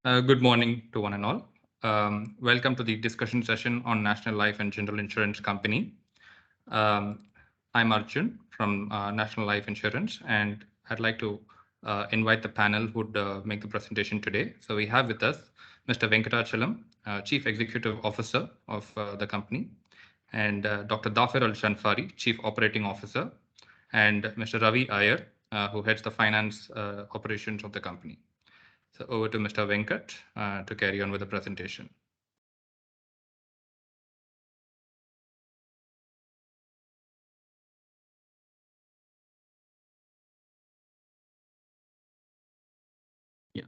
Good morning to one and all. Welcome to the discussion session on National Life and General Insurance Company. Um, I'm Arjun from National Life Insurance, and I'd like to invite the panel who would make the presentation today. So we have with us Mr. Venkatachalam, Chief Executive Officer of the company, and Dr. Dhafir Al Shanfari, Chief Operating Officer, and Mr. Ravi Iyer, who heads the finance operations of the company. So over to Mr. Venkat to carry on with the presentation. Yeah.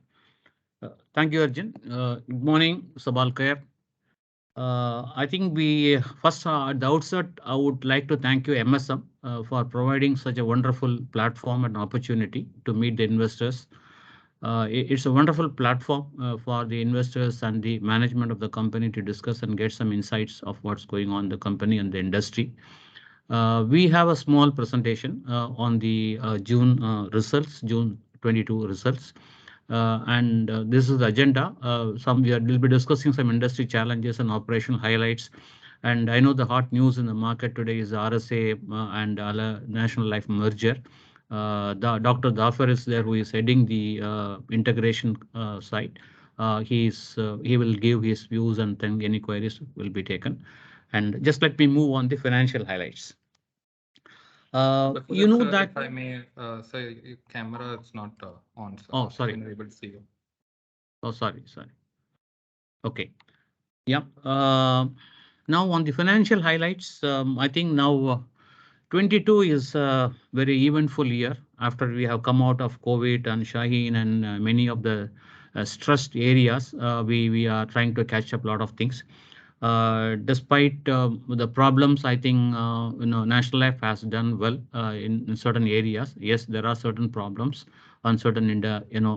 Thank you, Arjun. Good morning, Sabalkar. I think we first at the outset, I would like to thank you, MSM, for providing such a wonderful platform and opportunity to meet the investors. It's a wonderful platform for the investors and the management of the company to discuss and get some insights of what's going on in the company and the industry. We have a small presentation on the June results, June 22 results. And this is the agenda. We'll be discussing some industry challenges and operational highlights. And I know the hot news in the market today is the RSA and National Life merger. Dr. Dhafar is there, who is heading the integration side. He will give his views, and then any queries will be taken. And just let me move on the financial highlights. You know that. If I may say, your camera is not on. So Oh, sorry. I'm able to see you. Oh, sorry. Okay. Yeah. Now on the financial highlights, I think now 22 is a very eventful year after we have come out of COVID and Shaheen and many of the stressed areas. We are trying to catch up a lot of things. Despite the problems, I think National Life has done well in certain areas. Yes, there are certain problems on certain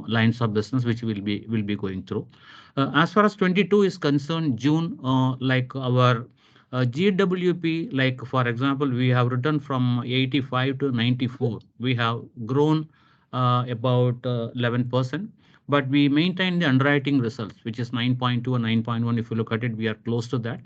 lines of business which will be going through. As far as 22 is concerned, June, like our GWP, like for example, we have returned from 85 to 94. We have grown about 11%, but we maintain the underwriting results, which is 9.2 and 9.1. If you look at it, we are close to that.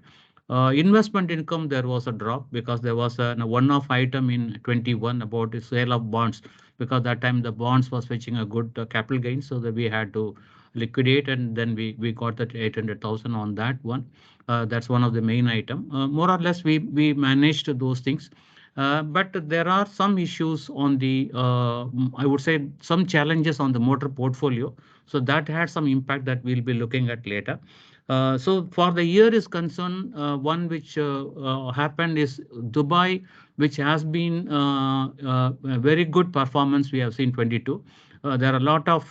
Investment income, there was a drop because there was a one-off item in 21 about the sale of bonds, because that time the bonds was fetching a good capital gain, so that we had to liquidate, and then we got that 800,000 on that one. That's one of the main item. More or less, we managed those things. But there are some issues on the, I would say, some challenges on the motor portfolio. So that had some impact that we'll be looking at later. So for the year is concerned, one which happened is Dubai, which has been a very good performance we have seen 22. There are a lot of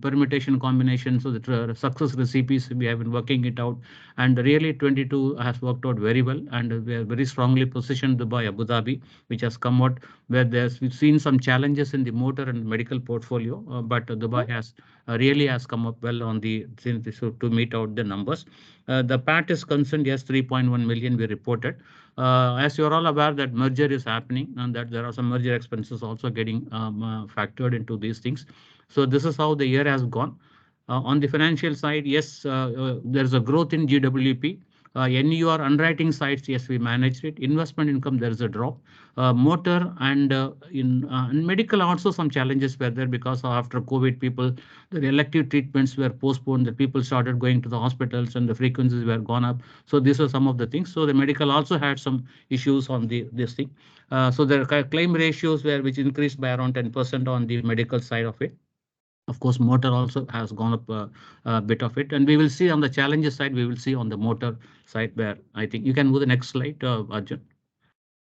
permutation combinations, so the success recipes we have been working it out, and really 22 has worked out very well, and we are very strongly positioned Dubai, Abu Dhabi, which has come out where we've seen some challenges in the motor and medical portfolio, but Dubai has really has come up well on the to meet out the numbers. The PAT is concerned, yes, 3.1 million we reported. As you're all aware that merger is happening and that there are some merger expenses also getting factored into these things. So this is how the year has gone. On the financial side, yes, there's a growth in GWP. NUR underwriting sides, yes, we managed it. Investment income, there is a drop. Motor and in medical also some challenges were there because after COVID, people, the elective treatments were postponed. The people started going to the hospitals and the frequencies were gone up. So these are some of the things. So the medical also had some issues on this thing. So the claim ratios were which increased by around 10% on the medical side of it. Of course, motor also has gone up a bit of it, and we will see on the challenges side. We will see on the motor side where I think you can move the next slide, Arjun.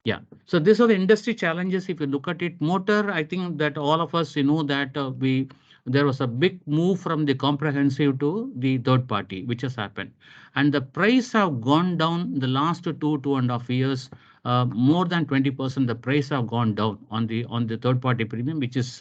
Yeah, so these are the industry challenges. If you look at it, motor, I think that all of us, that there was a big move from the comprehensive to the third party, which has happened, and the price have gone down the last 2.5 years. More than 20%, the price have gone down on the third party premium, which is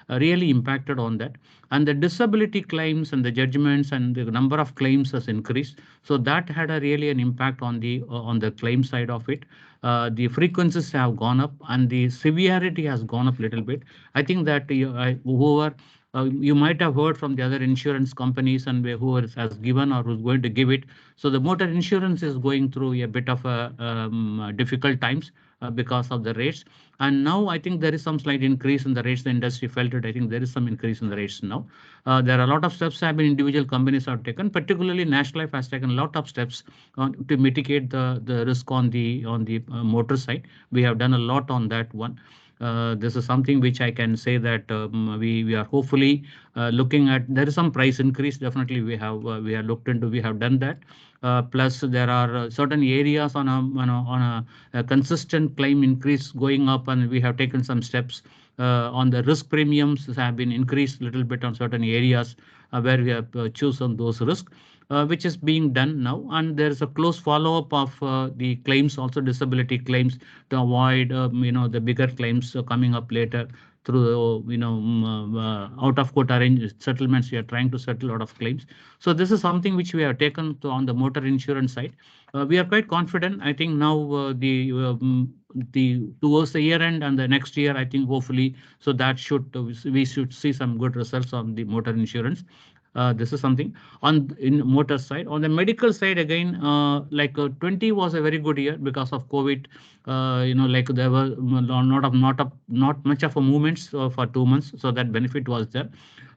really impacted on that. And the disability claims and the judgments and the number of claims has increased. So that had a really an impact on the claim side of it. The frequencies have gone up and the severity has gone up a little bit. I think that whoever You might have heard from the other insurance companies and who has given or who's going to give it. So the motor insurance is going through a bit of a difficult times because of the rates. And now I think there is some slight increase in the rates. The industry felt it. I think there is some increase in the rates now. There are a lot of steps have been individual companies have taken, particularly National Life has taken a lot of steps to mitigate the risk on the motor side. We have done a lot on that one. This is something which I can say that we are hopefully looking at. There is some price increase. Definitely we have looked into. We have done that. Plus there are certain areas on a consistent claim increase going up, and we have taken some steps on the risk premiums have been increased a little bit on certain areas where we have chosen those risks. Which is being done now, and there is a close follow-up of the claims, also disability claims, to avoid the bigger claims coming up later through out of court arranged settlements. We are trying to settle a lot of claims. So this is something which we have taken on the motor insurance side. We are quite confident. I think now the towards the year end and the next year, I think hopefully, so that we should see some good results on the motor insurance. This is something on in motor side. On the medical side, again, 20 was a very good year because of COVID. Like there were not much of a movements for 2 months, so that benefit was there.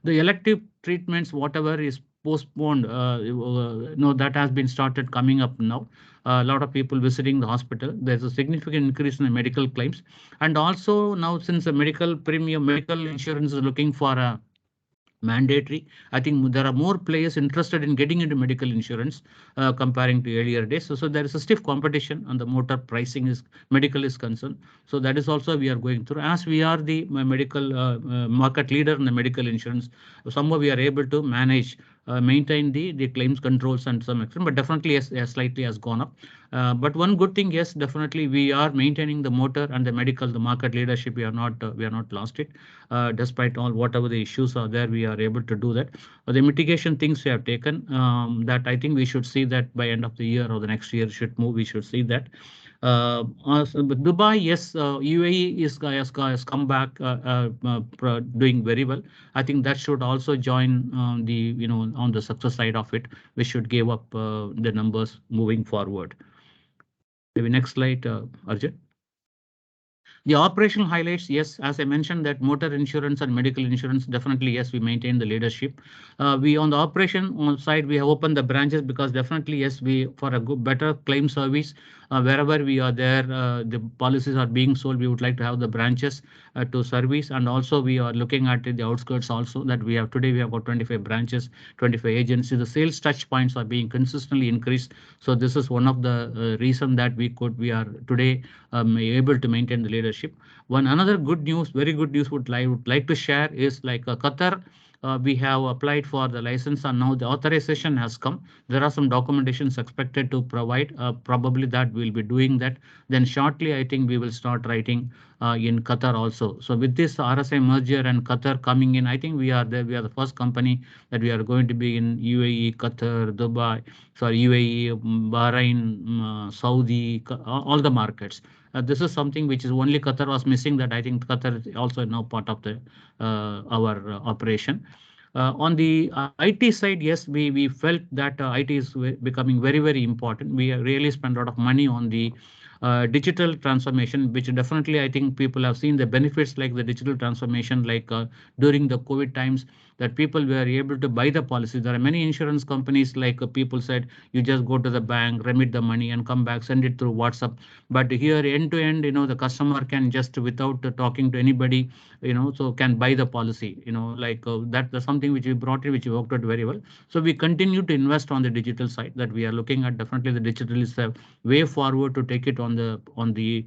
The elective treatments, whatever is postponed, that has been started coming up now. A lot of people visiting the hospital. There's a significant increase in the medical claims, and also now since the medical insurance is looking for a mandatory. I think there are more players interested in getting into medical insurance comparing to earlier days. So there is a stiff competition on the motor pricing is medical is concerned. So that is also we are going through. As we are the medical market leader in the medical insurance, somehow we are able to manage maintain the claims controls and some extent, but definitely yes, slightly has gone up. But one good thing, yes, definitely we are maintaining the motor and the medical, the market leadership. We are not lost it. Despite all whatever the issues are there, we are able to do that. The mitigation things we have taken, that I think we should see that by end of the year or the next year should move. We should see that. Dubai, yes, UAE has come back doing very well. I think that should also join on the success side of it. We should give up the numbers moving forward. Maybe next slide, Arjun. The operational highlights, yes, as I mentioned that motor insurance and medical insurance, definitely, yes, we maintain the leadership. We on the operation side, we have opened the branches because definitely, yes, we for a good, better claim service, wherever we are there, the policies are being sold. We would like to have the branches to service, and also we are looking at the outskirts also that we have today. We have got 25 branches, 25 agencies. The sales touch points are being consistently increased. So this is one of the reason that we are today able to maintain the leadership. One another good news, very good news would like to share is like Qatar. We have applied for the license and now the authorization has come. There are some documentations expected to provide. Probably that we'll be doing that. Then shortly, I think we will start writing in Qatar also. So with this RSI merger and Qatar coming in, I think we are there. We are the first company that we are going to be in UAE, Qatar, Dubai, sorry, UAE, Bahrain, Saudi, all the markets. This is something which is only Qatar was missing, that I think Qatar is also now part of the our operation. On the IT side, yes, we felt that IT is becoming very, very important. We really spend a lot of money on the digital transformation, which definitely I think people have seen the benefits like the digital transformation, like during the COVID times, that people were able to buy the policy. There are many insurance companies like people said, you just go to the bank, remit the money and come back, send it through WhatsApp. But here end to end, the customer can just without talking to anybody, so can buy the policy, like that's something which we brought in, which worked out very well. So we continue to invest on the digital side, that we are looking at. Definitely the digital is a way forward to take it on the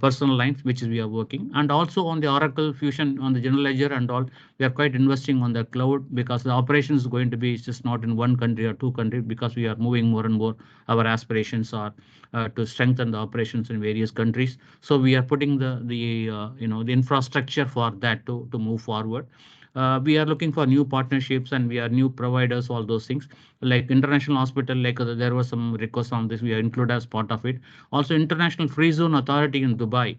personal lines, which is we are working, and also on the Oracle Fusion on the general ledger and all. We are quite investing on the cloud because the operation is going to be just not in one country or two countries, because we are moving more and more. Our aspirations are to strengthen the operations in various countries. So we are putting the infrastructure for that to move forward. We are looking for new partnerships and we are new providers, all those things. Like international hospital, like there was some request on this, we are included as part of it. Also International Free Zone Authority in Dubai,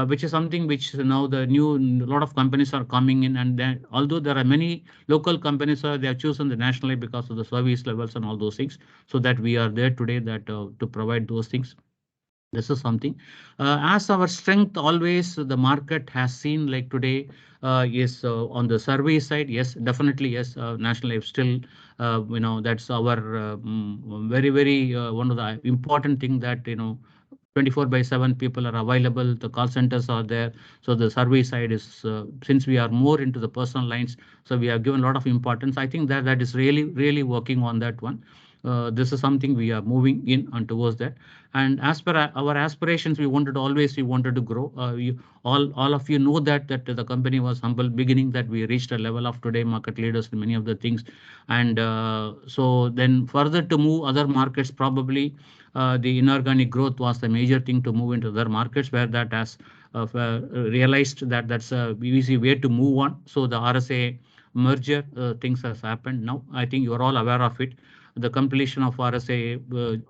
which is something which now the new lot of companies are coming in, and then, although there are many local companies, they have chosen the nationally because of the service levels and all those things, so that we are there today that to provide those things. This is something. As our strength always, the market has seen like today is on the survey side. Yes, definitely. Yes, National Life still, that's our very one of the important thing that 24/7 people are available. The call centers are there. So the survey side is since we are more into the personal lines, so we have given a lot of importance. I think that is really working on that one. This is something we are moving in and towards that. And as per our aspirations, we wanted to grow. All of you know that the company was humble beginning, that we reached a level of today market leaders in many of the things. And so then further to move other markets, probably the inorganic growth was the major thing to move into other markets, where that has realized that that's a easy way to move on. So the RSA merger things has happened now. I think you are all aware of it. The completion of RSA,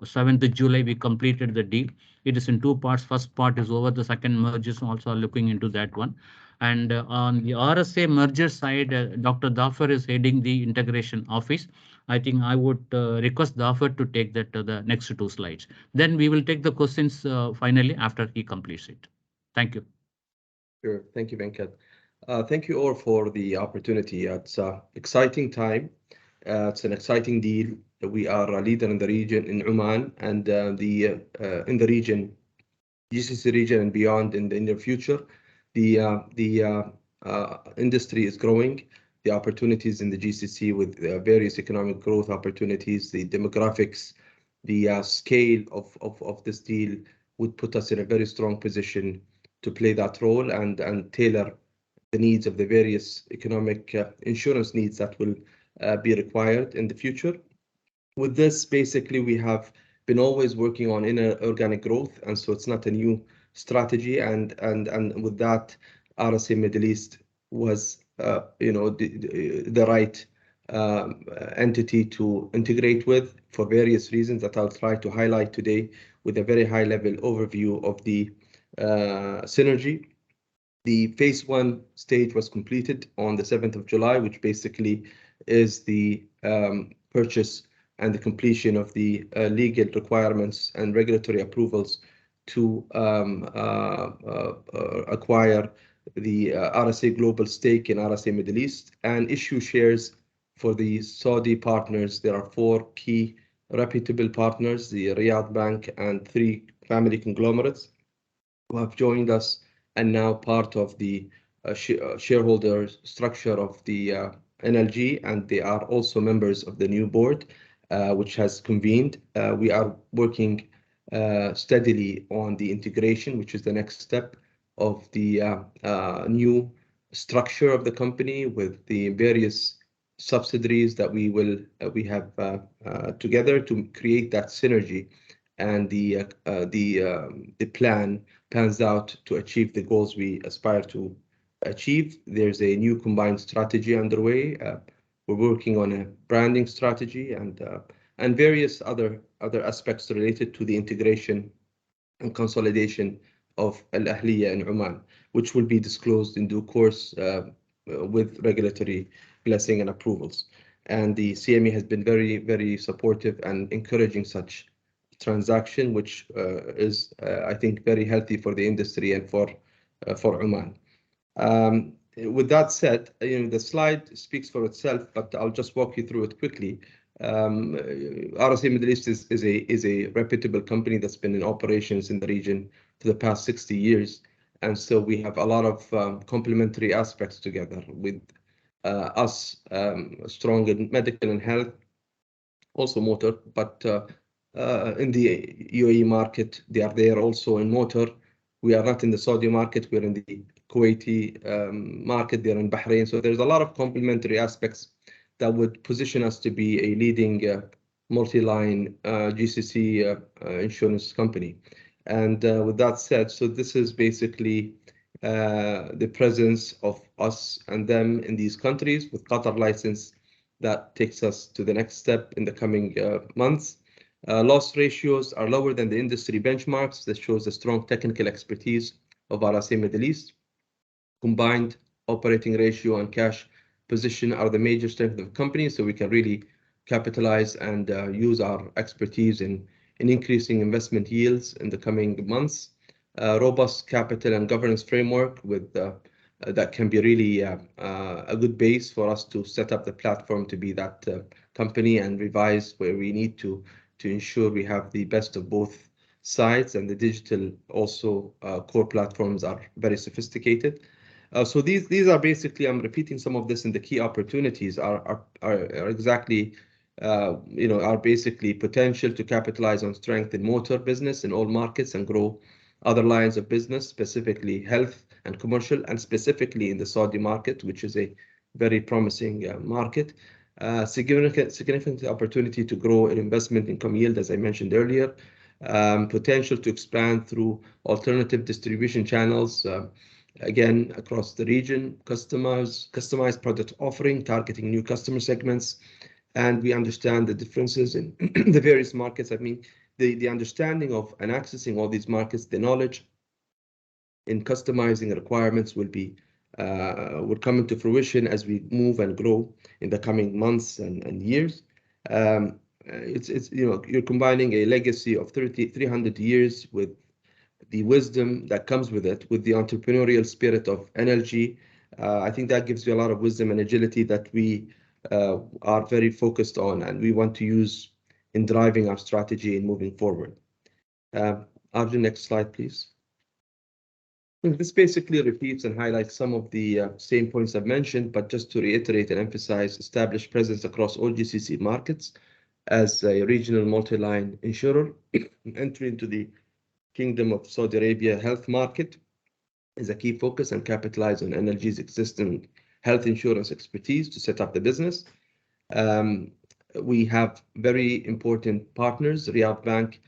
7th July, we completed the deal. It is in two parts. First part is over. The second merge is also looking into that one. And on the RSA merger side, Dr. Dhafir is heading the integration office. I think I would request Dhafir to take that to the next two slides. Then we will take the questions finally after he completes it. Thank you. Sure. Thank you, Venkat. Thank you all for the opportunity. It's an exciting time. It's an exciting deal. We are a leader in the region in Oman, and in the region, GCC region and beyond in the near future. The industry is growing. The opportunities in the GCC with various economic growth opportunities, the demographics, the scale of this deal would put us in a very strong position to play that role and tailor the needs of the various economic insurance needs that will be required in the future. With this, basically, we have been always working on inorganic growth, and so it's not a new strategy. And with that, RSA Middle East was, the right entity to integrate with for various reasons that I'll try to highlight today with a very high-level overview of the synergy. The phase 1 stage was completed on the 7th of July, which basically is the purchase and the completion of the legal requirements and regulatory approvals to acquire the RSA Global stake in RSA Middle East and issue shares for the Saudi partners. There are 4 key reputable partners, the Riyadh Bank and 3 family conglomerates who have joined us and now part of the shareholder structure of the NLG, and they are also members of the new board, which has convened. We are working steadily on the integration, which is the next step of the new structure of the company with the various subsidiaries that we have together to create that synergy, and the plan pans out to achieve the goals we aspire to achieve. There's a new combined strategy underway. We're working on a branding strategy and various other aspects related to the integration and consolidation of Al Ahliya in Oman, which will be disclosed in due course with regulatory blessing and approvals. And the CME has been very supportive and encouraging such transaction, which is, I think, very healthy for the industry and for Oman. With that said, the slide speaks for itself, but I'll just walk you through it quickly. RSA Middle East is a reputable company that's been in operations in the region for the past 60 years. And so we have a lot of complementary aspects together with us strong in medical and health, also motor, but in the UAE market, they are there also in motor. We are not in the Saudi market, we're in the Kuwaiti market, they're in Bahrain. So there's a lot of complementary aspects that would position us to be a leading multi-line GCC insurance company. And with that said, so this is basically the presence of us and them in these countries with Qatar license that takes us to the next step in the coming months. Loss ratios are lower than the industry benchmarks. This shows the strong technical expertise of RSA Middle East. Combined operating ratio and cash position are the major strength of the company, so we can really capitalize and use our expertise in increasing investment yields in the coming months. Robust capital and governance framework with that can be really a good base for us to set up the platform to be that company and revise where we need to ensure we have the best of both sides, and the digital also core platforms are very sophisticated. So these are basically, I'm repeating some of this, in the key opportunities are exactly are basically potential to capitalize on strength in motor business in all markets and grow other lines of business, specifically health and commercial, and specifically in the Saudi market, which is a very promising market. Significant opportunity to grow in investment income yield, as I mentioned earlier. Potential to expand through alternative distribution channels, again, across the region, customized product offering, targeting new customer segments. And we understand the differences in the various markets. I mean, the understanding of and accessing all these markets, the knowledge in customizing requirements will come into fruition as we move and grow in the coming months and years. It's you're combining a legacy of 300 years with the wisdom that comes with it, with the entrepreneurial spirit of NLG. I think that gives you a lot of wisdom and agility that we are very focused on, and we want to use in driving our strategy and moving forward. Arjun, next slide, please. This basically repeats and highlights some of the same points I've mentioned, but just to reiterate and emphasize, established presence across all GCC markets as a regional multi-line insurer. Entry into the Kingdom of Saudi Arabia health market is a key focus, and capitalize on NLG's existing health insurance expertise to set up the business. We have very important partners. Riyadh Bank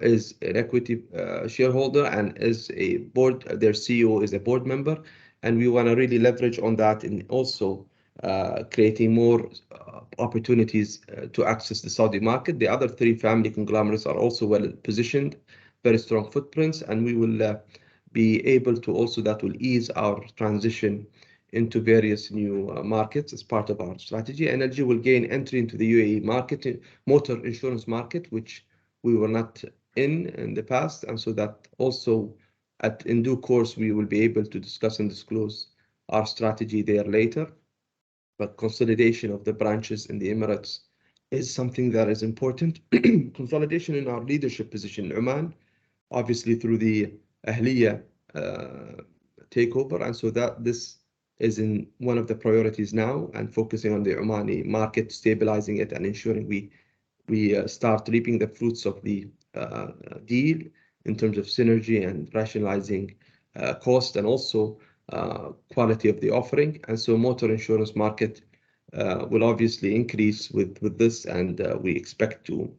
is an equity shareholder and is a board. Their CEO is a board member, and we want to really leverage on that in also creating more opportunities to access the Saudi market. The other three family conglomerates are also well positioned, very strong footprints, and we will be able to also, that will ease our transition into various new markets as part of our strategy. NLG will gain entry into the UAE market, motor insurance market, which we were not in the past, and so that also in due course we will be able to discuss and disclose our strategy there later. But consolidation of the branches in the Emirates is something that is important. Consolidation in our leadership position in Oman, obviously through the Ahliya takeover, and so that this is in one of the priorities now, and focusing on the Omani market, stabilizing it, and ensuring we start reaping the fruits of the deal in terms of synergy and rationalizing cost, and also quality of the offering. And so motor insurance market will obviously increase with this, and we expect to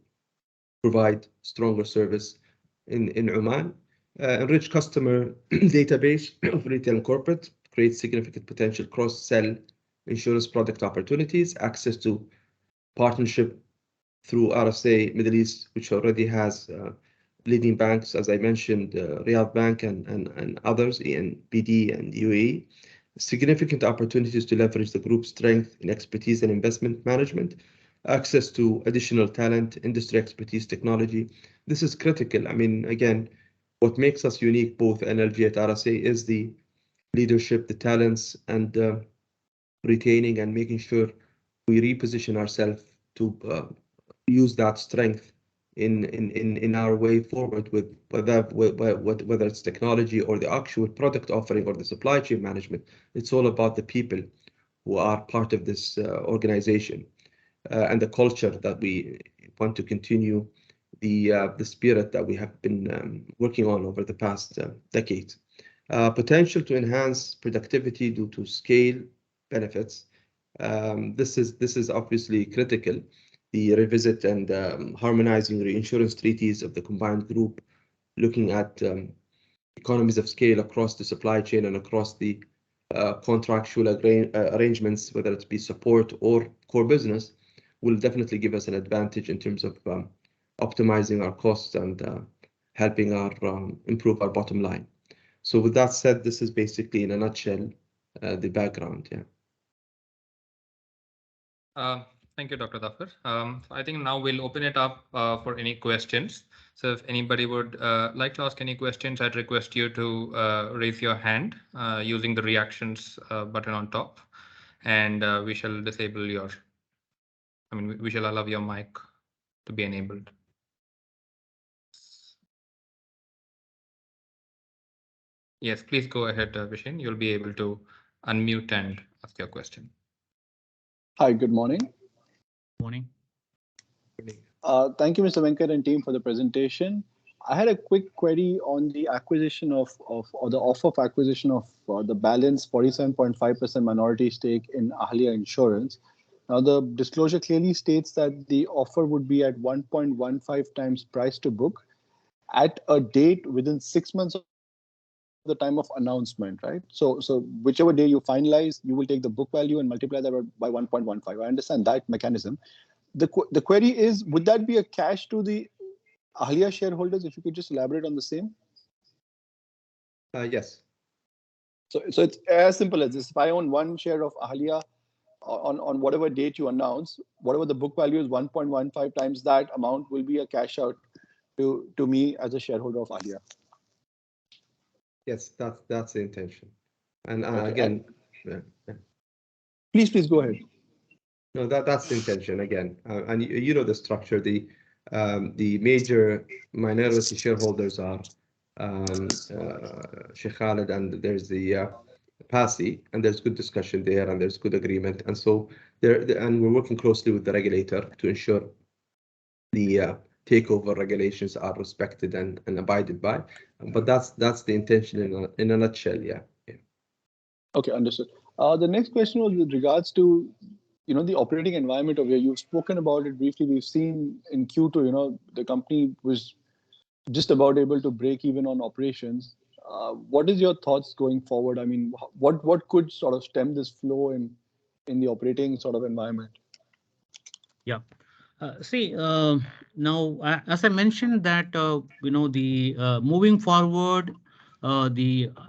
provide stronger service in Oman. Enrich customer database of retail and corporate, create significant potential cross-sell insurance product opportunities, access to partnership through RSA Middle East, which already has leading banks, as I mentioned, Riyadh Bank and others in BD and UAE. Significant opportunities to leverage the group's strength in expertise and investment management, access to additional talent, industry expertise, technology. This is critical. I mean, again, what makes us unique, both NLG at RSA, is the leadership, the talents, and retaining and making sure we reposition ourselves to use that strength in our way forward, with whether it's technology or the actual product offering or the supply chain management. It's all about the people who are part of this organization and the culture that we want to continue, the spirit that we have been working on over the past decades. Potential to enhance productivity due to scale benefits. This is obviously critical. The revisit and harmonizing reinsurance treaties of the combined group, looking at economies of scale across the supply chain and across the contractual arrangements, whether it be support or core business, will definitely give us an advantage in terms of optimizing our costs and helping our improve our bottom line. So with that said, this is basically in a nutshell the background. Yeah. Thank you, Dr. Dhafir. I think now we'll open it up for any questions. So if anybody would like to ask any questions, I'd request you to raise your hand using the reactions button on top, and we shall disable your, we shall allow your mic to be enabled. Yes, please go ahead, Vishen. You'll be able to unmute and ask your question. Hi, good morning. Morning. Thank you, Mr. Venkat and team, for the presentation. I had a quick query on the acquisition or the offer of acquisition of the balance 47.5% minority stake in Ahlia Insurance. Now, the disclosure clearly states that the offer would be at 1.15 times price to book at a date within 6 months of the time of announcement, right? So whichever day you finalize, you will take the book value and multiply that by 1.15. I understand that mechanism. The query is, would that be a cash to the Ahlia shareholders? If you could just elaborate on the same. Yes. So it's as simple as this. If I own one share of Ahlia on whatever date you announce, whatever the book value is, 1.15 times that amount will be a cash out to me as a shareholder of Ahlia. Yes, that's the intention. And Okay. again, Please go ahead. No, that's the intention again. And you know the structure. The major minority shareholders are Sheikh Khalid, and there's the PASI, and there's good discussion there, and there's good agreement. And so and we're working closely with the regulator to ensure the takeover regulations are respected and abided by. But that's the intention in a nutshell. Yeah. Okay, understood. The next question was with regards to the operating environment over here. You've spoken about it briefly. We've seen in Q2, the company was just about able to break even on operations. What is your thoughts going forward? I mean, what could sort of stem this flow in the operating sort of environment? Yeah. See, now, as I mentioned that, the moving forward,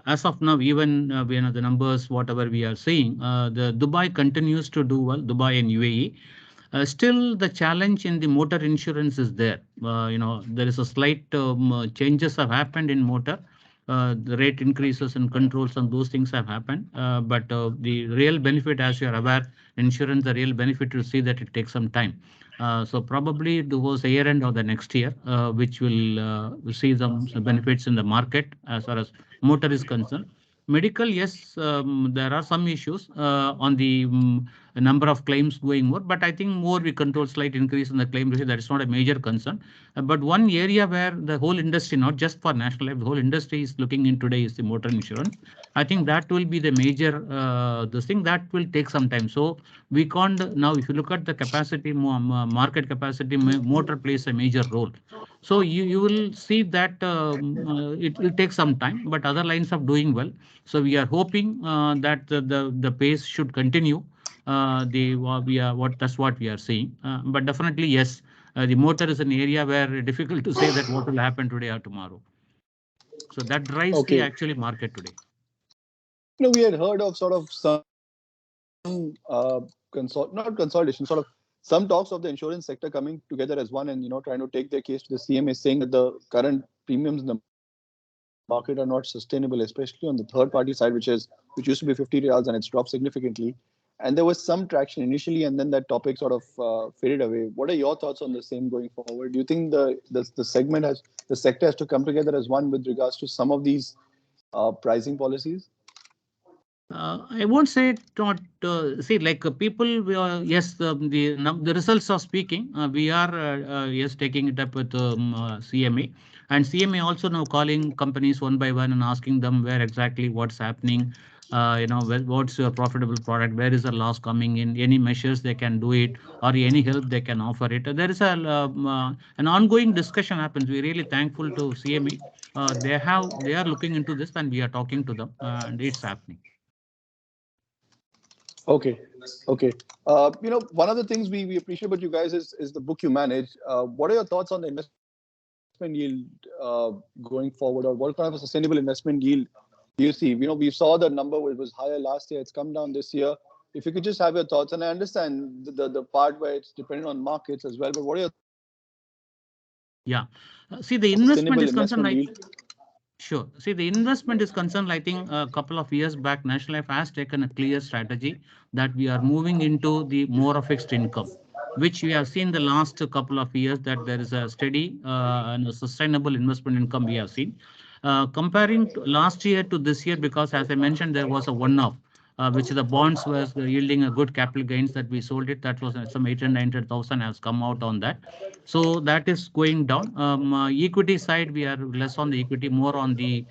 as of now, even the numbers, whatever we are seeing, the Dubai continues to do well, Dubai and UAE. Still, the challenge in the motor insurance is there. There is a slight changes have happened in motor. The rate increases and controls and those things have happened. But the real benefit, as you are aware, insurance, the real benefit, you see that it takes some time. So probably towards the year end or the next year, which will see some benefits in the market as far as motor is concerned. Medical, yes, there are some issues on the number of claims going more, but I think more we control slight increase in the claim ratio. That is not a major concern. But one area where the whole industry, not just for National Life, the whole industry is looking in today is the motor insurance. I think that will be the major this thing that will take some time. So we can't now, if you look at the capacity, market capacity, motor plays a major role. So you will see that it will take some time, but other lines are doing well. So we are hoping that the pace should continue. That's what we are seeing. But definitely, yes, the motor is an area where difficult to say that what will happen today or tomorrow. So that drives the actually market today. We had heard of sort of some not consolidation, sort of some talks of the insurance sector coming together as one and trying to take their case to the CMA, saying that the current premiums in the market are not sustainable, especially on the third party side, which used to be 50 riyals and it's dropped significantly. And there was some traction initially, and then that topic sort of faded away. What are your thoughts on the same going forward? Do you think the sector has to come together as one with regards to some of these pricing policies? I won't say not. See, like people, yes, the results are speaking. We are yes taking it up with CMA, and CMA also now calling companies one by one and asking them where exactly what's happening. What's your profitable product? Where is the loss coming in? Any measures they can do it, or any help they can offer it? There is an ongoing discussion happens. We're really thankful to CME. They are looking into this, and we are talking to them, and it's happening. Okay. Okay. One of the things we appreciate about you guys is the book you manage. What are your thoughts on the investment yield going forward, or what kind of a sustainable investment yield do you see? We saw the number was higher last year. It's come down this year. If you could just have your thoughts, and I understand the part where it's dependent on markets as well, but what are your Yeah. See, the investment sustainable is concerned. investment yield? Sure. See, the investment is concerned. I think a couple of years back, National Life has taken a clear strategy that we are moving into the more of fixed income, which we have seen the last couple of years that there is a steady and a sustainable investment income we have seen. Comparing to last year to this year, because as I mentioned, there was a one-off, which the bonds was yielding a good capital gains that we sold it. That was some 800,000 has come out on that. So that is going down. Equity side, we are less on the equity, more on the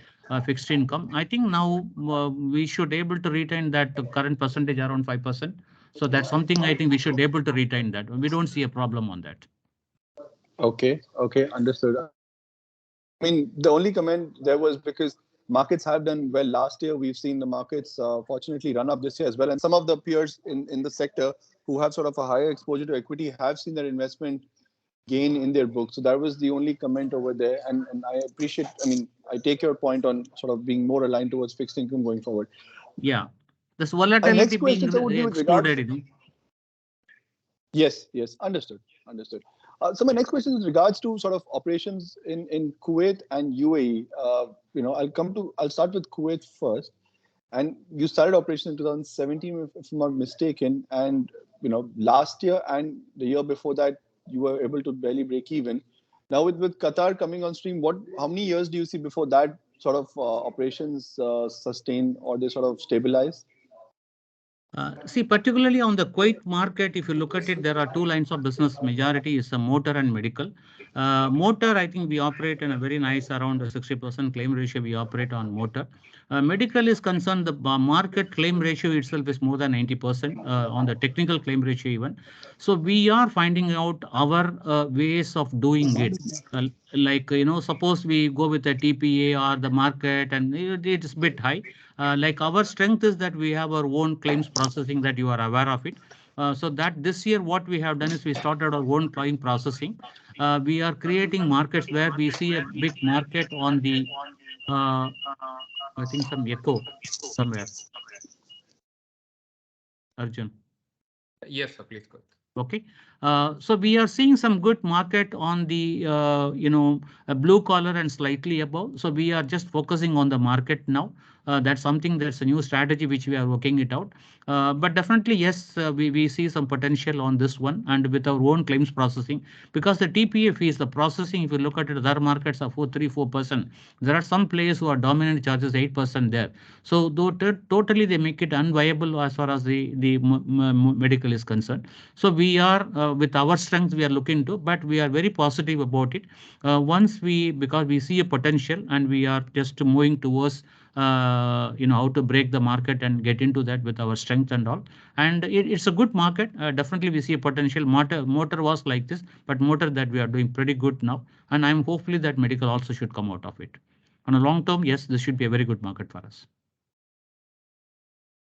fixed income. I think now we should able to retain that current percentage around 5%. So that's something I think we should able to retain that. We don't see a problem on that. Okay. Okay. Understood. I mean, the only comment there was because markets have done well last year. We've seen the markets fortunately run up this year as well. And some of the peers in the sector who have sort of a higher exposure to equity have seen their investment gain in their book. So that was the only comment over there. And I appreciate, I take your point on sort of being more aligned towards fixed income going forward. Yeah. This My next volatility question, being sir, would be with regards. excluded. Yes, understood. So my next question is with regards to sort of operations in Kuwait and UAE. I'll start with Kuwait first. And you started operations in 2017, if I'm not mistaken. And last year and the year before that, you were able to barely break even. Now with Qatar coming on stream, how many years do you see before that sort of operations sustain or they sort of stabilize? See, particularly on the Kuwait market, if you look at it, there are two lines of business. Majority is a motor and medical. Motor, I think we operate in a very nice around a 60% claim ratio. We operate on motor. Medical is concerned, the market claim ratio itself is more than 90% on the technical claim ratio even. So we are finding out our ways of doing it. Suppose we go with a TPA or the market and it is a bit high. Like our strength is that we have our own claims processing that you are aware of it. So that this year what we have done is we started our own claim processing. We are creating markets where we see a big market on the, I think some echo somewhere. Arjun. Yes, sir, please go ahead. Okay, so we are seeing some good market on the a blue collar and slightly above. So we are just focusing on the market now. That's something that's a new strategy which we are working it out. But definitely, yes, we see some potential on this one and with our own claims processing, because the TPA fees, the processing, if you look at it, other markets are 4%. There are some players who are dominant charges 8% there. So though totally they make it unviable as far as the medical is concerned. So we are with our strength we are looking to, but we are very positive about it. Because we see a potential and we are just moving towards how to break the market and get into that with our strength and all. And it's a good market. Definitely we see a potential. Motor was like this, but motor that we are doing pretty good now. And I'm hopefully that medical also should come out of it. On a long term, yes, this should be a very good market for us.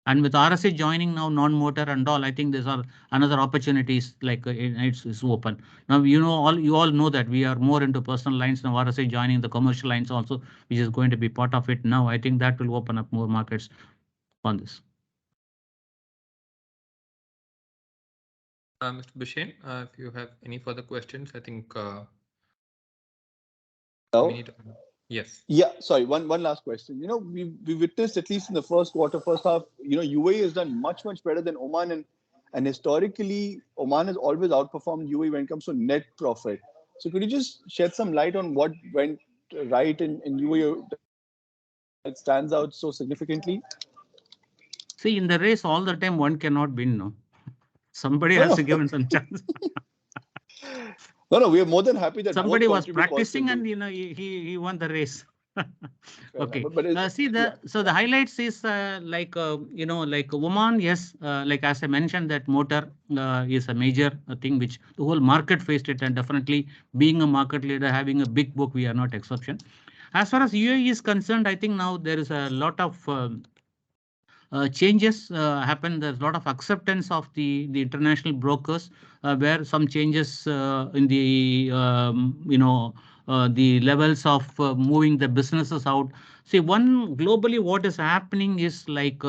And with RSA joining now non-motor and all, I think these are another opportunities like it's open. Now, you all know that we are more into personal lines now. RSA joining the commercial lines also, which is going to be part of it now. I think that will open up more markets on this. Mr. Bishen, if you have any further questions, I think we need. Yes. Yeah, sorry. One last question. We witnessed at least in the first half, UAE has done much better than Oman, and historically Oman has always outperformed UAE when it comes to net profit. So could you just shed some light on what went right in UAE that stands out so significantly? See, in the race all the time one cannot win, no. Somebody has to give some chance. No, we are more than happy that somebody was practicing and he won the race. Okay. But See the highlights is like like Oman. Yes, like as I mentioned, that motor is a major thing which the whole market faced it, and definitely being a market leader, having a big book, we are not exception. As far as UAE is concerned, I think now there is a lot of changes happen. There's a lot of acceptance of the international brokers, where some changes in the the levels of moving the businesses out. See, one globally, what is happening is like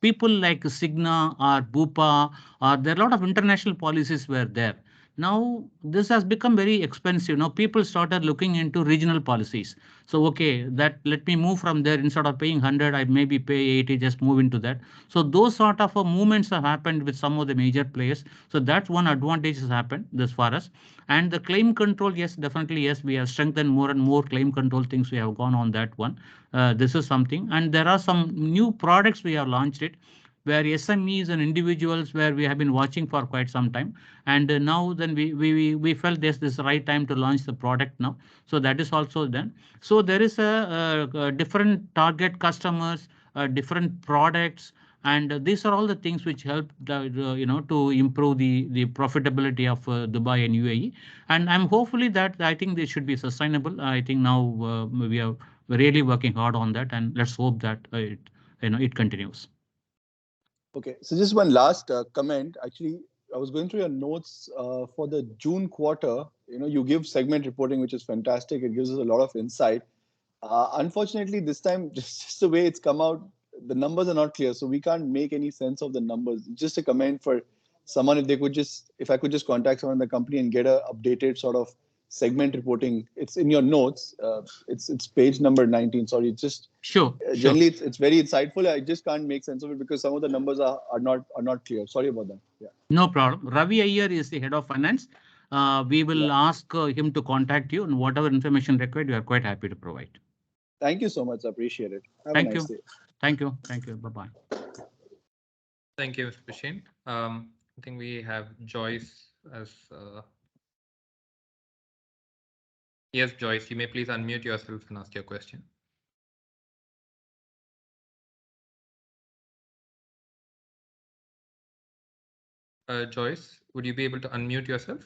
people like Cigna or Bupa, or there are a lot of international policies were there. Now this has become very expensive. Now people started looking into regional policies. So okay, that let me move from there, instead of paying 100, I maybe pay 80, just move into that. So those sort of movements have happened with some of the major players. So that's one advantage has happened this far as. And the claim control, yes, definitely, yes, we have strengthened more and more claim control things. We have gone on that one. This is something, and there are some new products we have launched it, where SMEs and individuals, where we have been watching for quite some time, and now then we felt this right time to launch the product now. So that is also done. So there is a different target customers, different products, and these are all the things which help to improve the profitability of Dubai and UAE. And I'm hopefully that I think this should be sustainable. I think now we are really working hard on that, and let's hope that it continues. Okay, so just one last comment. Actually, I was going through your notes for the June quarter. You give segment reporting, which is fantastic. It gives us a lot of insight. Unfortunately, this time, just the way it's come out, the numbers are not clear, so we can't make any sense of the numbers. Just a comment for someone, if I could just contact someone in the company and get a updated sort of segment reporting. It's in your notes. It's page number 19. Sorry, just sure. Generally, it's very insightful. I just can't make sense of it because some of the numbers are not clear. Sorry about that. Yeah. No problem. Ravi Iyer is the head of finance. We will ask him to contact you, and whatever information required, we are quite happy to provide. Thank you so much. I appreciate it. Have Thank a nice you. day. Thank you. Thank you. Bye-bye. Thank you, Mr. Basheen. I think we have Joyce as... Yes, Joyce, you may please unmute yourself and ask your question. Joyce, would you be able to unmute yourself?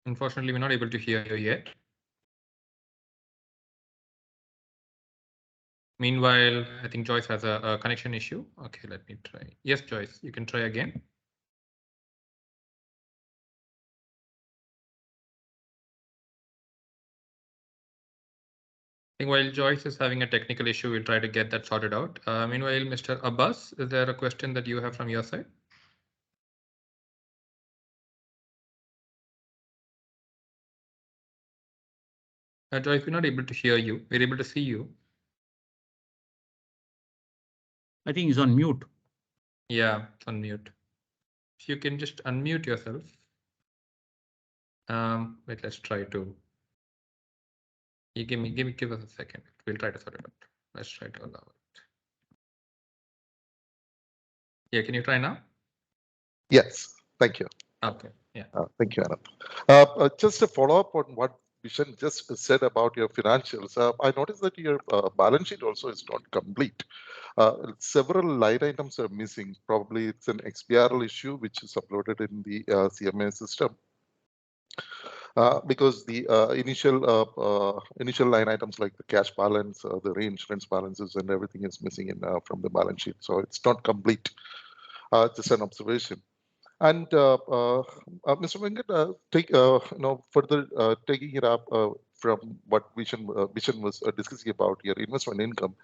Unfortunately, we're not able to hear you yet. Meanwhile, I think Joyce has a connection issue. Okay, let me try. Yes, Joyce, you can try again. I think while Joyce is having a technical issue, we'll try to get that sorted out. Meanwhile, Mr. Abbas, is there a question that you have from your side? Joyce, we're not able to hear you. We're able to see you. I think he's on mute. Yeah, it's on mute. If you can just unmute yourself. Wait, let's try to. You give us a second. We'll try to sort it out. Let's try to allow it. Yeah, can you try now? Yes, thank you. Okay, yeah. Thank you, Anand. Just a follow-up on what Vishen just said about your financials. I noticed that your balance sheet also is not complete. Several line items are missing. Probably it's an XBRL issue which is uploaded in the CMA system. Because the initial line items like the cash balance, the reinsurance balances, and everything is missing from the balance sheet. So it's not complete. Just an observation. And Mr. Venkat, further taking it up from what Vishen was discussing about your investment income,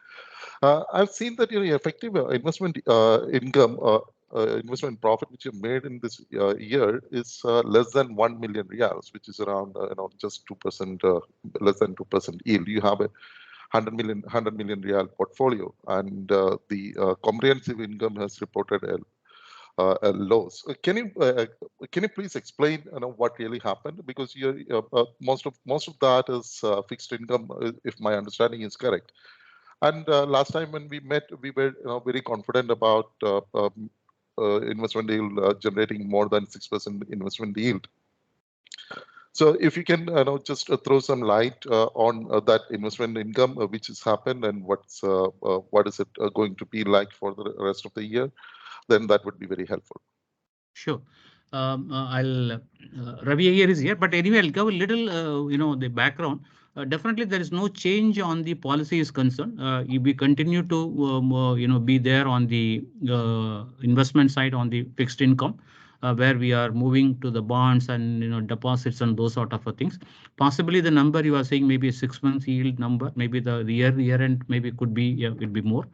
I've seen that your effective investment income, investment profit which you made in this year is less than 1 million riyals, which is around just 2%, less than 2% yield. You have a 100 million riyal portfolio, and the comprehensive income has reported a loss. Can you please explain what really happened? Because most of that is fixed income, if my understanding is correct. And last time when we met, we were very confident about investment yield generating more than 6% investment yield. So if you can just throw some light on that investment income which has happened and what is it going to be like for the rest of the year, then that would be very helpful. Sure. Ravi here is here, but anyway, I'll give a little, the background. Definitely, there is no change on the policy is concerned. We continue to, be there on the investment side on the fixed income, where we are moving to the bonds and deposits and those sort of things. Possibly the number you are saying maybe a 6 months yield number, maybe the year end maybe could be will be more.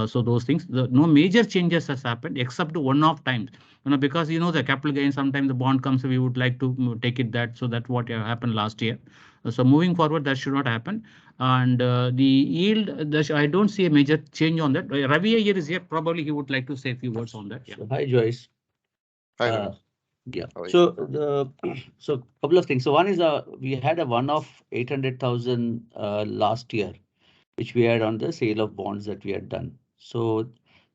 So those things, no major changes has happened except one-off times. Because the capital gain, sometimes the bond comes, we would like to take it that. So that's what happened last year. So moving forward, that should not happen. And the yield, I don't see a major change on that. Ravi here is here. Probably he would like to say a few words on that. Yeah. So, hi, Joyce. Hi, yeah. So couple of things. So one is we had a one-off 800,000 last year, which we had on the sale of bonds that we had done. So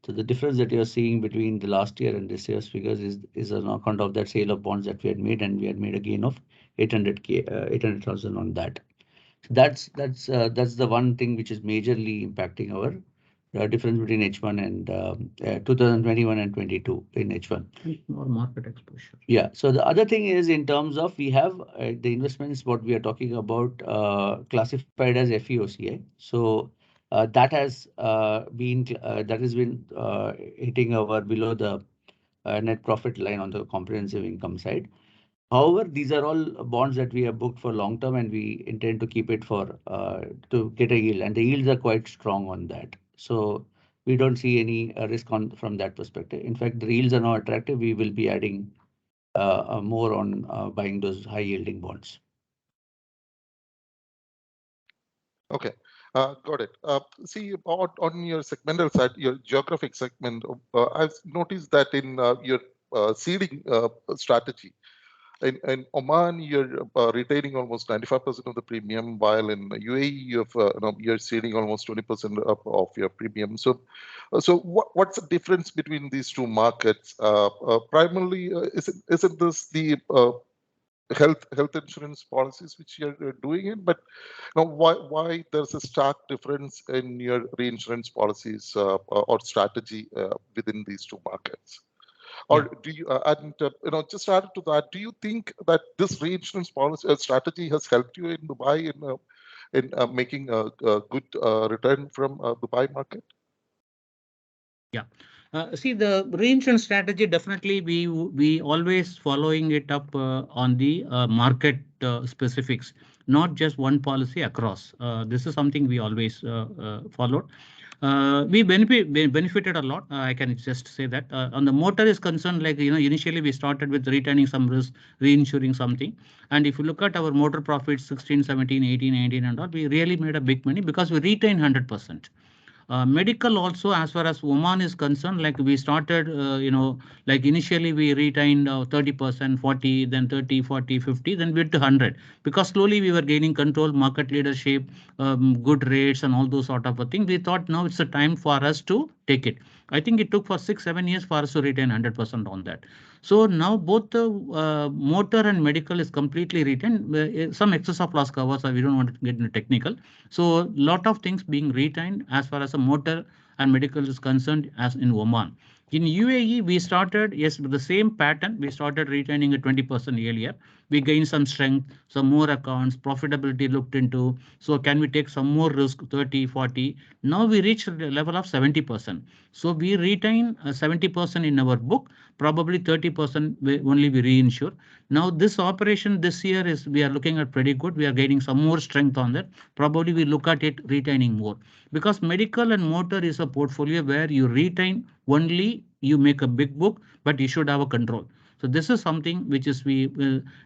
the difference that you're seeing between the last year and this year's figures is on account of that sale of bonds that we had made, and we had made a gain of 800,000 on that. So that's the one thing which is majorly impacting our difference between H1 and 2021 and 22 in H1. Or market exposure. Yeah. So the other thing is in terms of we have the investments what we are talking about classified as FEOCI. So that has been hitting our below the net profit line on the comprehensive income side. However, these are all bonds that we have booked for long term, and we intend to keep it for to get a yield, and the yields are quite strong on that. So we don't see any risk from that perspective. In fact, the yields are now attractive. We will be adding more on buying those high yielding bonds. Okay, got it. See, on your segmental side, your geographic segment, I've noticed that in your seeding strategy, in Oman, you're retaining almost 95% of the premium, while in UAE, you're seeding almost 20% of your premium. So what's the difference between these two markets? Primarily, isn't this the health insurance policies which you're doing it, but why there's a stark difference in your reinsurance policies or strategy within these two markets? Or do you just added to that, do you think that this reinsurance policy strategy has helped you in Dubai in making a good return from Dubai market? Yeah. See, the reinsurance strategy, definitely we always following it up on the market specifics, not just one policy across. This is something we always followed. We benefited a lot. I can just say that on the motor is concerned, like initially we started with retaining some risk, reinsuring something, and if you look at our motor profits 16, 17, 18, 19 and all, we really made a big money because we retain 100%. Medical also, as far as Oman is concerned, like we started, like initially we retained 30%, 40, then 30, 40, 50, then we went to 100, because slowly we were gaining control, market leadership, good rates and all those sort of a thing. We thought now it's a time for us to take it. I think it took for 6-7 years for us to retain 100% on that. So now both the motor and medical is completely retained. Some excess of loss covers, we don't want to get into technical. So lot of things being retained as far as a motor and medical is concerned as in Oman. In UAE, we started, yes, with the same pattern. We started retaining a 20% earlier. We gained some strength, some more accounts, profitability looked into. So can we take some more risk, 30, 40? Now we reached the level of 70%. So we retain 70% in our book, probably 30% only we reinsure. Now this operation this year is, we are looking at pretty good. We are gaining some more strength on that. Probably we look at it retaining more, because medical and motor is a portfolio where you retain only, you make a big book, but you should have a control. So this is something which is we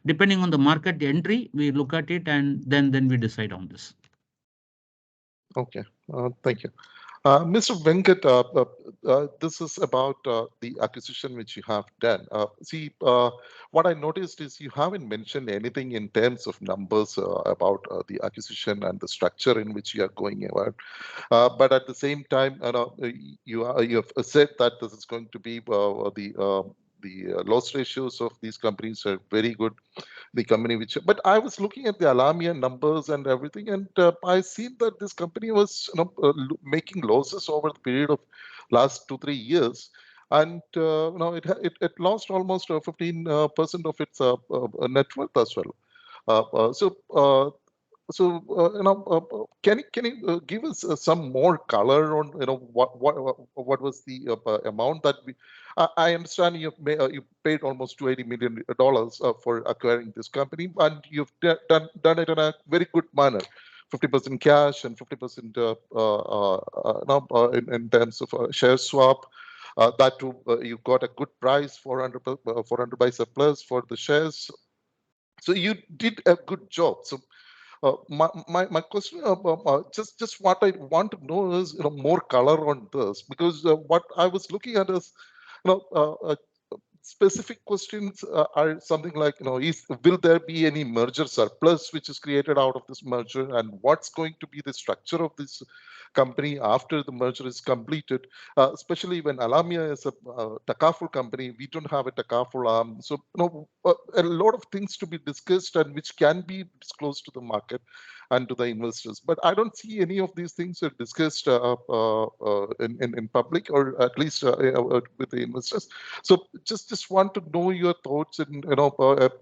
depending on the market entry, we look at it and then we decide on this. Okay, thank you. Mr. Venkat, this is about the acquisition which you have done. What I noticed is you haven't mentioned anything in terms of numbers about the acquisition and the structure in which you are going about. But at the same time, you have said that this is going to be the loss ratios of these companies are very good. The company but I was looking at the Alamia numbers and everything, and I see that this company was making losses over the period of last 2-3 years, and it lost almost 15% of its net worth as well. Can you give us some more color on what was the amount that I understand you paid almost $280 million for acquiring this company, and you've done it in a very good manner, 50% cash and 50% in terms of share swap. That too, you got a good price, 400 by surplus for the shares. So you did a good job. So my question, just what I want to know is more color on this, because what I was looking at is specific questions are something like will there be any merger surplus which is created out of this merger, and what's going to be the structure of this company after the merger is completed, especially when Alamia is a takaful company. We don't have a takaful arm, so a lot of things to be discussed and which can be disclosed to the market and to the investors. But I don't see any of these things are discussed in public, or at least with the investors. So just want to know your thoughts and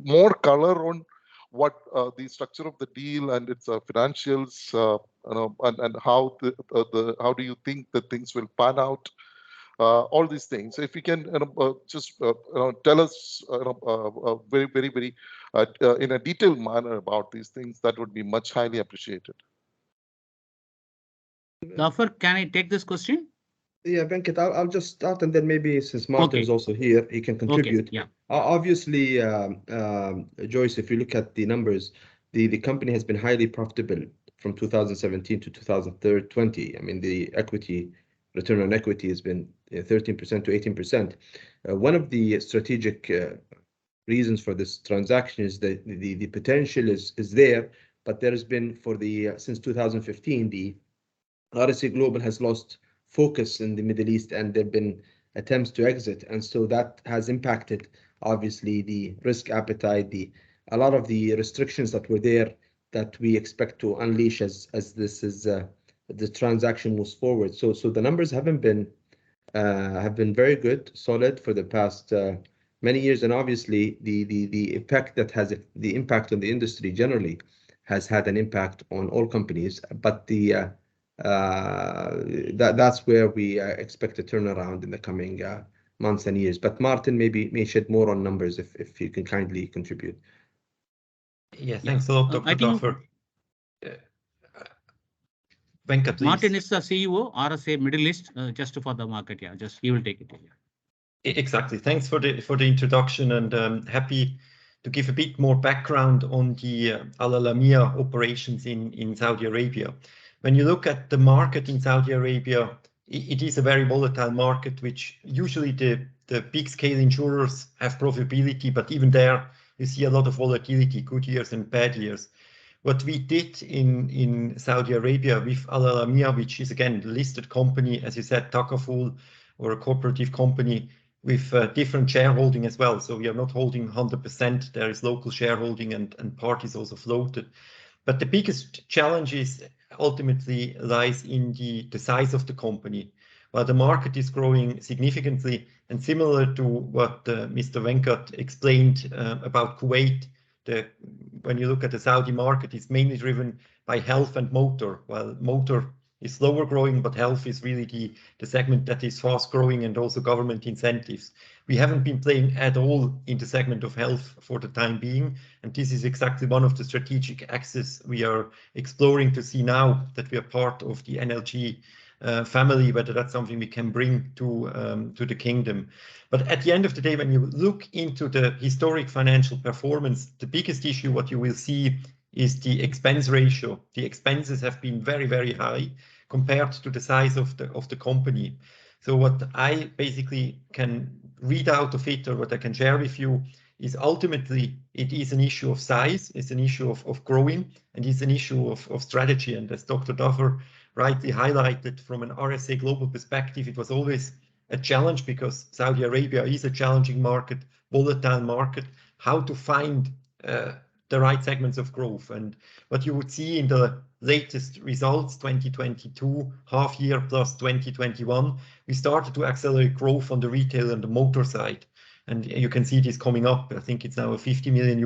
more color on what the structure of the deal and its financials, and how how do you think that things will pan out? All these things. If you can just tell us very in a detailed manner about these things, that would be much highly appreciated. Dhafir, can I take this question? Yeah, Venkat, I'll just start, and then maybe since Martin is also here, he can contribute. Okay, yeah. Obviously, Joyce, if you look at the numbers, the company has been highly profitable from 2017 to 2020. I mean, the return on equity has been 13% to 18%. One of the strategic reasons for this transaction is that the potential is there, but there has been since 2015, the RSA Global has lost focus in the Middle East, and there have been attempts to exit, and so that has impacted obviously the risk appetite, a lot of the restrictions that were there that we expect to unleash as this is the transaction moves forward. So the numbers have been very good, solid for the past many years, and obviously the impact the impact on the industry generally has had an impact on all companies, but that's where we expect a turnaround in the coming months and years. But Martin may shed more on numbers if you can kindly contribute. Yeah, thanks a lot, Dr. Dhafir. Venkat, please. Martin is the CEO, RSA Middle East, just for the market. Yeah, just he will take it. Yeah. Exactly. Thanks for the introduction, and happy to give a bit more background on the Al Alamia operations in Saudi Arabia. When you look at the market in Saudi Arabia, it is a very volatile market, which usually the big scale insurers have profitability, but even there you see a lot of volatility, good years and bad years. What we did in Saudi Arabia with Al Alamia, which is again a listed company, as you said, takaful, or a cooperative company with different shareholding as well. So we are not holding 100%. There is local shareholding and parties also floated. But the biggest challenge is ultimately lies in the size of the company. While the market is growing significantly, and similar to what Mr. Venkat explained about Kuwait, when you look at the Saudi market, it's mainly driven by health and motor, while motor is slower growing, but health is really the segment that is fast growing, and also government incentives. We haven't been playing at all in the segment of health for the time being, and this is exactly one of the strategic axes we are exploring to see now that we are part of the NLG family, whether that's something we can bring to the kingdom. But at the end of the day, when you look into the historic financial performance, the biggest issue what you will see is the expense ratio. The expenses have been very, very high compared to the size of the company. So what I basically can read out of it, or what I can share with you, is ultimately it is an issue of size, it's an issue of growing, and it's an issue of strategy. And as Dr. Dhafir rightly highlighted, from an RSA global perspective, it was always a challenge because Saudi Arabia is a challenging market, volatile market, how to find the right segments of growth. And what you would see in the latest results, 2022 half year plus 2021, we started to accelerate growth on the retail and the motor side. And you can see this coming up. I think it's now a $50 million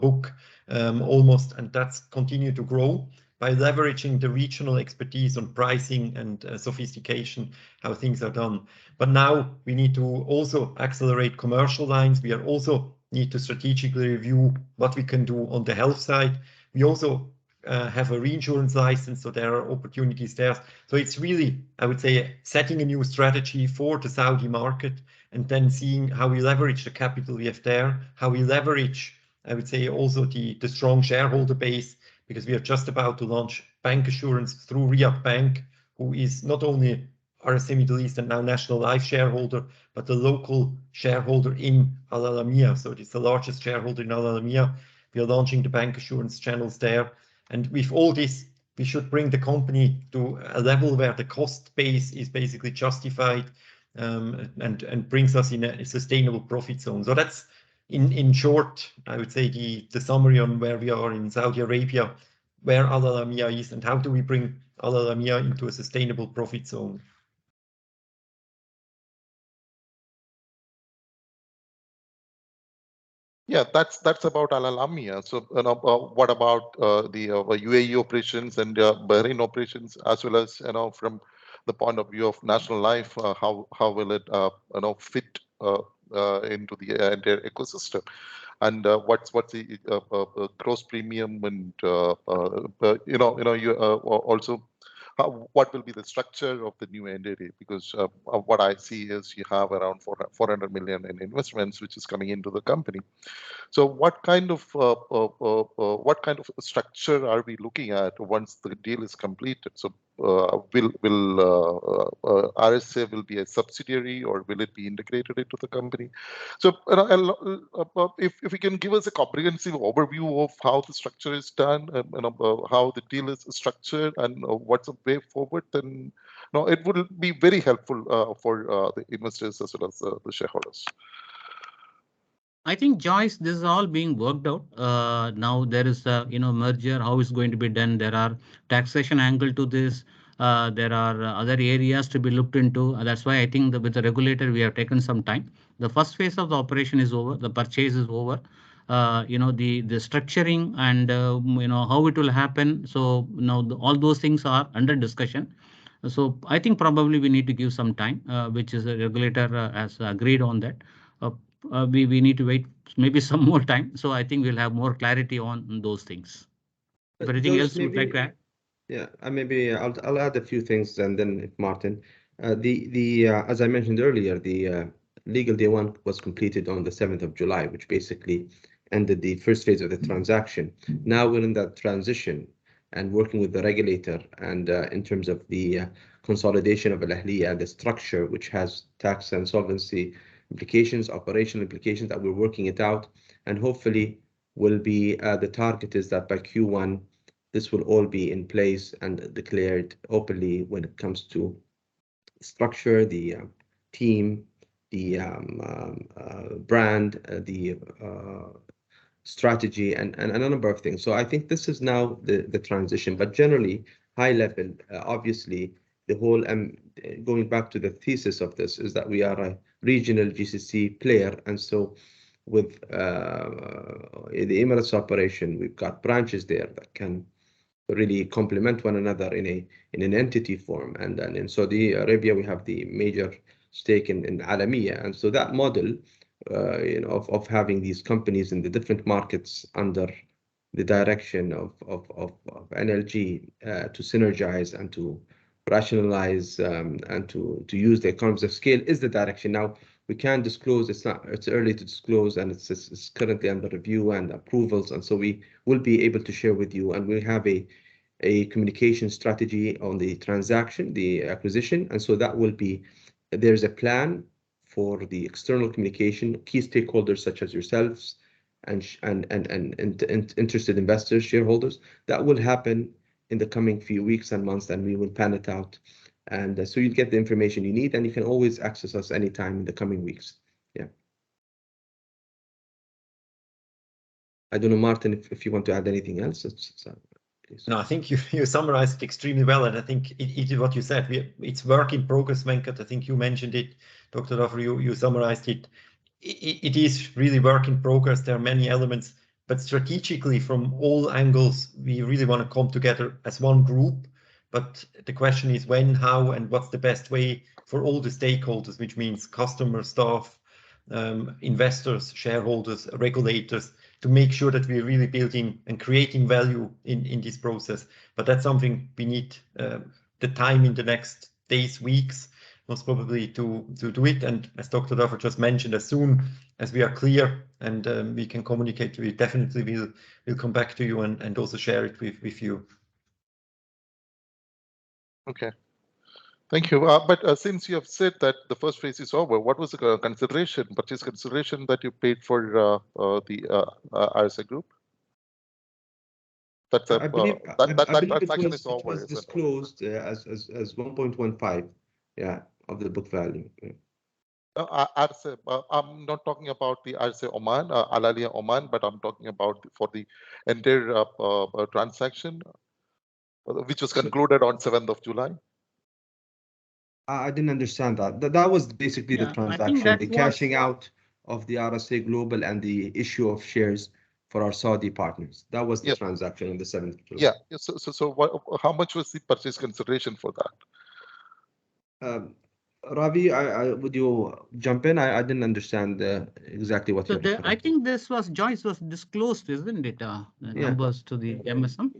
book almost, and that's continued to grow by leveraging the regional expertise on pricing and sophistication, how things are done. But now we need to also accelerate commercial lines. We are also need to strategically review what we can do on the health side. We also have a reinsurance license, so there are opportunities there. So it's really, I would say, setting a new strategy for the Saudi market, and then seeing how we leverage the capital we have there, how we leverage, I would say, also the strong shareholder base, because we are just about to launch bank assurance through Riyadh Bank, who is not only RSA Middle East and now National Life shareholder, but the local shareholder in Al Alamiah. So it's the largest shareholder in Al Alamiah. We are launching the bank assurance channels there. And with all this, we should bring the company to a level where the cost base is basically justified, and brings us in a sustainable profit zone. So that's in short, I would say, the summary on where we are in Saudi Arabia, where Al Alamiah is, and how do we bring Al Alamiah into a sustainable profit zone. Yeah, that's about Al Alamiah. So, what about the UAE operations and Bahrain operations, as well as from the point of view of National Life, how will it fit into the entire ecosystem, and what's the gross premium, and also what will be the structure of the new entity? Because what I see is you have around 400 million in investments which is coming into the company. So what kind of structure are we looking at once the deal is completed? So will RSA will be a subsidiary, or will it be integrated into the company? So if you can give us a comprehensive overview of how the structure is done, how the deal is structured, and what's the way forward, then it would be very helpful for the investors as well as the shareholders. I think, Joyce, this is all being worked out. Now there is a merger, how it's going to be done. There are taxation angle to this. There are other areas to be looked into. That's why I think with the regulator we have taken some time. The first phase of the operation is over. The purchase is over. The structuring and how it will happen. So now all those things are under discussion. So I think probably we need to give some time, which is the regulator has agreed on that. We need to wait maybe some more time. So I think we'll have more clarity on those things. If anything else you would like to add? Yeah, maybe I'll add a few things, and then if Martin, as I mentioned earlier, the legal day one was completed on the 7th of July, which basically ended the first phase of the transaction. Now we're in that transition and working with the regulator, and in terms of the consolidation of Al Ahliya, the structure, which has tax and solvency implications, operational implications, that we're working it out, and hopefully will be the target is that by Q1 this will all be in place and declared openly when it comes to structure, the team, the brand, the strategy, and a number of things. So I think this is now the transition, but generally high level, obviously the whole going back to the thesis of this is that we are a regional GCC player, and so with the Emirates operation, we've got branches there that can really complement one another in an entity form, and then in Saudi Arabia we have the major stake in Alamiya, and so that model of having these companies in the different markets under the direction of NLG to synergize and to rationalize and to use the economies of scale is the direction. Now we can't disclose, it's early to disclose, and it's currently under review and approvals, and so we will be able to share with you, and we have a a communication strategy on the transaction, the acquisition, and so that will be, there's a plan for the external communication, key stakeholders such as yourselves and interested investors, shareholders. That will happen in the coming few weeks and months, and we will plan it out. And so you'll get the information you need, and you can always access us anytime in the coming weeks. Yeah. I don't know, Martin, if you want to add anything else. Please. No, I think you summarized it extremely well, and I think it is what you said. It's work in progress, Venkat. I think you mentioned it, Dr. Dhafir, you summarized it. It is really work in progress. There are many elements, but strategically, from all angles, we really want to come together as one group. But the question is when, how, and what's the best way for all the stakeholders, which means customers, staff, investors, shareholders, regulators, to make sure that we're really building and creating value in this process. But that's something we need the time in the next days, weeks, most probably to do it. And as Dr. Dhafir just mentioned, as soon as we are clear and we can communicate, we definitely will come back to you and also share it with you. Okay. Thank you. But since you have said that the first phase is over, what was the purchase consideration that you paid for the RSA group? That's I believe that it is over. Was disclosed as 1.15, yeah, of the book value. Yeah. RSA, I'm not talking about the RSA Oman, Al Oman, but I'm talking about for the entire transaction, which was concluded on 7th of July. I didn't understand that. That was basically the transaction, the cashing out of the RSA Global and the issue of shares for our Saudi partners. That was the transaction on the 7th of July. Yeah. So how much was the purchase consideration for that? Ravi, would you jump in? I didn't understand exactly what you're I think this was, Joyce, was disclosed, isn't it? The numbers to the MSM.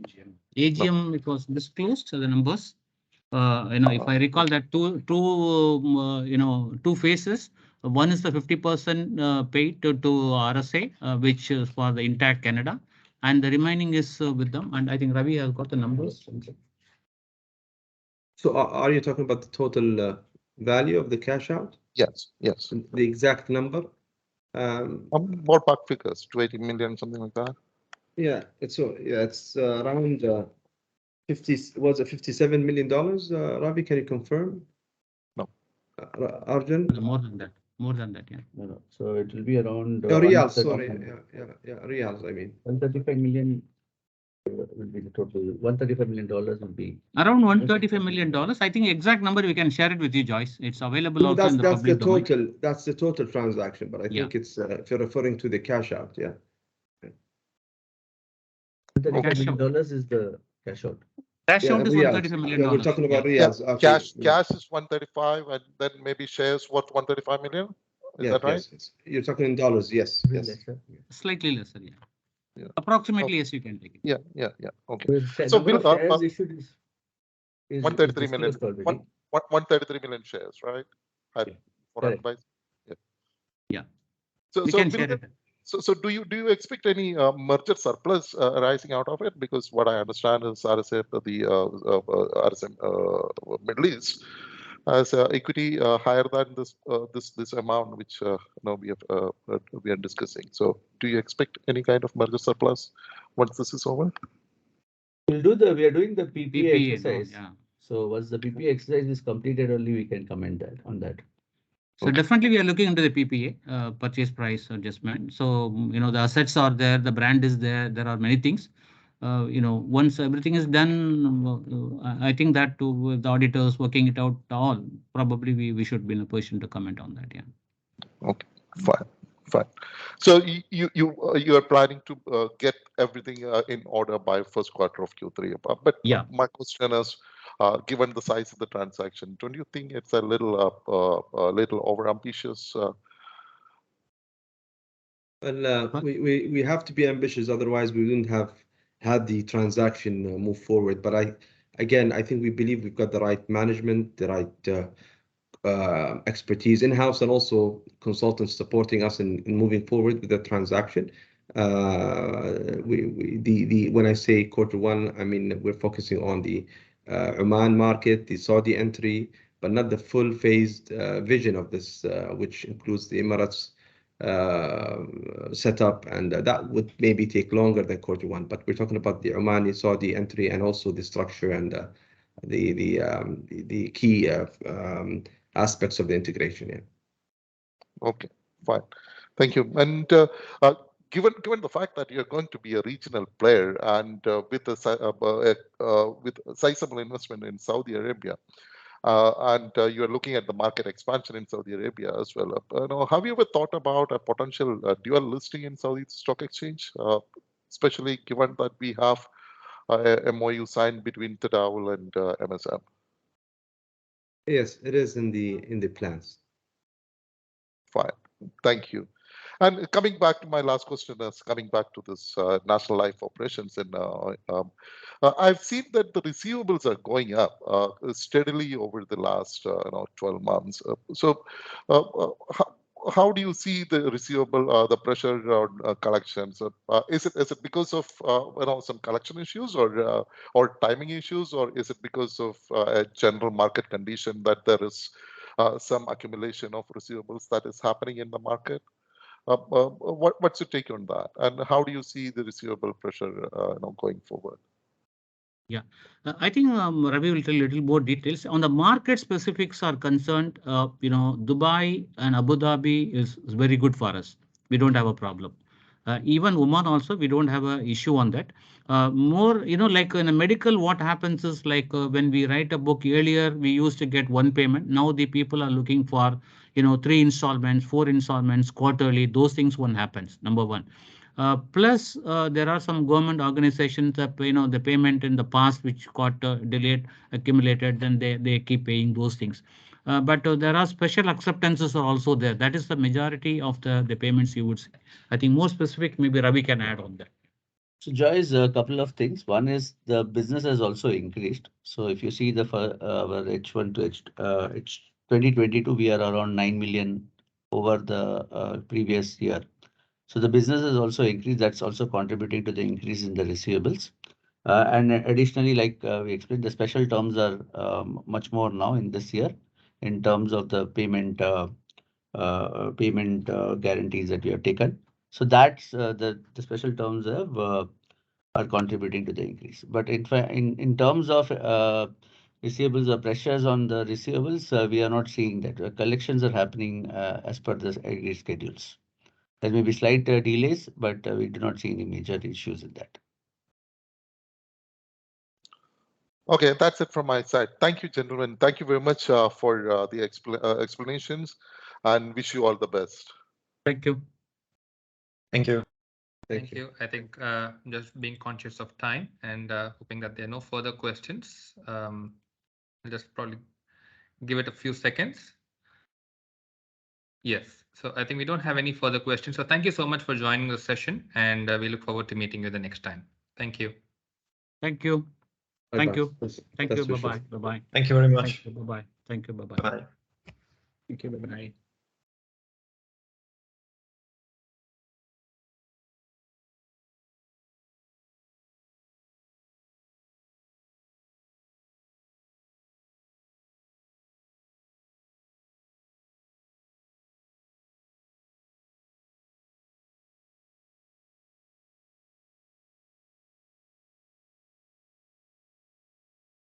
AGM, it was disclosed, the numbers. If I recall that two phases. One is the 50% paid to RSA, which is for the intact Canada, and the remaining is with them. And I think Ravi has got the numbers. So are you talking about the total value of the cash out? Yes. The exact number? Ballpark figures, 280 million, something like that. Yeah, it's around 57 million dollars. Ravi, can you confirm? No. Arjun? More than that, yeah. No. So it will be around. Riyals, sorry. Yeah, Riyals, I mean. 135 million will be the total. $135 million will be. Around $135 million. I think exact number we can share it with you, Joyce. It's available also in the that's public the total domain. That's the total transaction, but I think it's if you're referring to the cash out, yeah. $135 million is the cash out. Cash out is $135 million. Yeah, we're talking about Riyals. Yeah. Okay. Cash is 135, and then maybe shares worth 135 million. Is that right? Yes. You're talking in dollars, yes. Slightly lesser, yeah. Approximately, yes, you can take it. Yeah. Okay. So shares issued is 133 million. 133 million shares, right? Yeah. So we can share it. So do you expect any merger surplus arising out of it? Because what I understand is RSA, RSM Middle East has equity higher than this amount, which we are discussing. So do you expect any kind of merger surplus once this is over? We are doing the PPA exercise. Yeah. So once the PPA exercise is completed, only we can comment on that. So definitely we are looking into the PPA, purchase price adjustment. So, the assets are there, the brand is there, there are many things. Once everything is done, I think that with the auditors working it out all, probably we should be in a position to comment on that, yeah. Okay, fine. So you are planning to get everything in order by first quarter of Q3. But my question is, given the size of the transaction, don't you think it's a little over ambitious? Well, we have to be ambitious, otherwise we wouldn't have had the transaction move forward. But I think we believe we've got the right management, the right expertise in-house, and also consultants supporting us in moving forward with the transaction. When I say Q1, I mean we're focusing on the Oman market, the Saudi entry, but not the full phased vision of this, which includes the Emirates setup, and that would maybe take longer than Q1. But we're talking about the Omani Saudi entry and also the structure and the key aspects of the integration. Yeah. Okay, fine. Thank you. And given the fact that you're going to be a regional player and with a sizable investment in Saudi Arabia, and you're looking at the market expansion in Saudi Arabia as well, have you ever thought about a potential dual listing in Saudi Stock Exchange, especially given that we have a MOU signed between Tadawul and MSM? Yes, it is in the plans. Fine, thank you. And coming back to my last question, coming back to this national life operations, and I've seen that the receivables are going up steadily over the last 12 months. So how do you see the receivable, the pressure on collections? Is it because of some collection issues or timing issues, or is it because of a general market condition that there is some accumulation of receivables that is happening in the market? What's your take on that, and how do you see the receivable pressure going forward? Yeah, I think Ravi will tell a little more details. On the market specifics are concerned, Dubai and Abu Dhabi is very good for us. We don't have a problem. Even Oman also, we don't have an issue on that. More, like in a medical, what happens is like when we write a book earlier, we used to get one payment. Now the people are looking for, 3 installments, 4 installments, quarterly. Those things won't happen. Number one. Plus, there are some government organizations that the payment in the past which got delayed, accumulated, then they keep paying those things. But there are special acceptances are also there. That is the majority of the payments you would see. I think more specific, maybe Ravi can add on that. So Joyce, a couple of things. One is the business has also increased. So if you see the H1 to 2022, we are around 9 million over the previous year. So the business has also increased. That's also contributing to the increase in the receivables. And additionally, like we explained, the special terms are much more now in this year in terms of the payment guarantees that we have taken. So that's the special terms are contributing to the increase. But in terms of receivables or pressures on the receivables, we are not seeing that. Collections are happening as per the agreed schedules. There may be slight delays, but we do not see any major issues in that. Okay, that's it from my side. Thank you, gentlemen. Thank you very much for the explanations, and wish you all the best. Thank you. Thank you. Thank you. I think just being conscious of time and hoping that there are no further questions. I'll just probably give it a few seconds. Yes, so I think we don't have any further questions. So thank you so much for joining the session, and we look forward to meeting you the next time. Thank you. Thank you. Thank you. Thank you. Bye-bye. Bye-bye. Thank you very much. Thank you. Bye-bye. Thank you. Bye-bye. Bye. Thank you. Bye-bye.